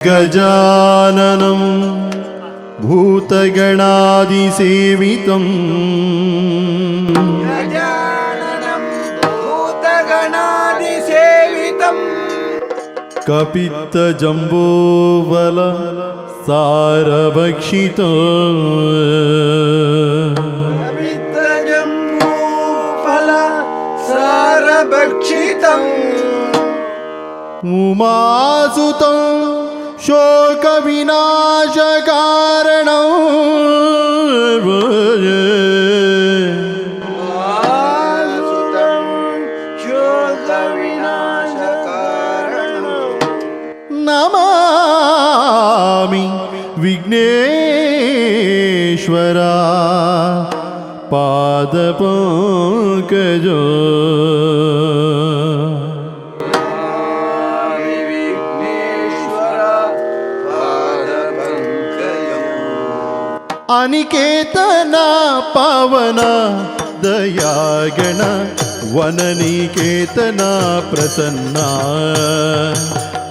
गजाननं भूतगणादिसेवितं कपित्तजम्बूफल सारभक्षितम् उमासुतं शोकविनाशकारणं नमामि विघ्नेश्वरा पादपङ्कजो अनिकेतन पावन दयागण वननिकेतन प्रसन्ना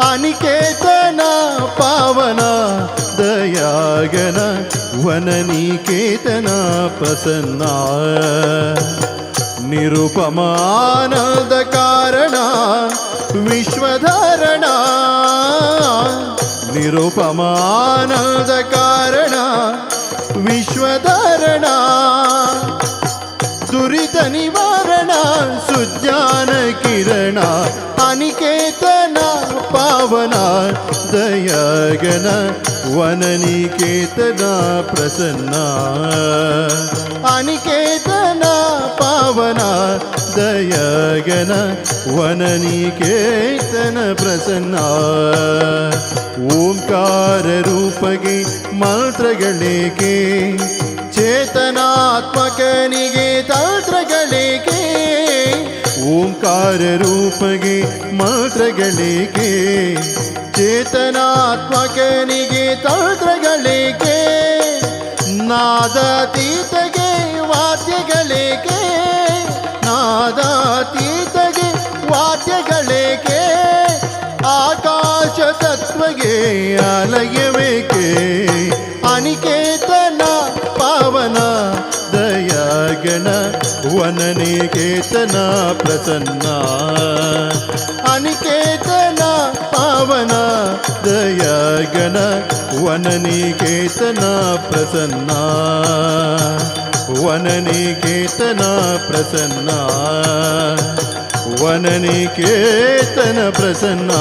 अनिकेतन पावन दयागण वननिकेतन प्रसन्ना निरुपमानद कारण विश्वधरण निरुपमानद कारण विश्वधरण दुरित निवारण सुज्ञान किरण अनिकेतन पावन दयागण वननिकेतन प्रसन्ना अनिकेतन पावन दयागण वननिकेतन प्रसन्ना ओंकार रूपगे ಮಂತ್ರಗಳೇಕೆ ಚೇತನಾತ್ಮಕನಿಗೆ ತಂತ್ರಗಳೇಕೆ ಓಂಕಾರ ರೂಪಗೆ ಮಂತ್ರಗಳೇಕೆ ಚೇತನಾತ್ಮಕನಿಗೆ ತಂತ್ರಗಳೇಕೆ ನಾದಾತೀತಗೆ ವಾದ್ಯಗಳೇಕೆ ನಾದಾತೀತಗೆ ವಾದ್ಯಗಳೇಕೆ ಆಕಾಶ ತತ್ವಗೆ ಆಲಯವೇಕೆ ಅನಿಕೇತನ ಪಾವನ ದಯಾಗಣ ವನನಿಕೇತನ ಪ್ರಸನ್ನ ಅನಿಕೇತನ ಪಾವನ ದಯಾಗಣ ವನನಿಕೇತನ ಪ್ರಸನ್ನ ವನನಿಕೇತನ ಪ್ರಸನ್ನ ವನನಿಕೇತನ ಪ್ರಸನ್ನ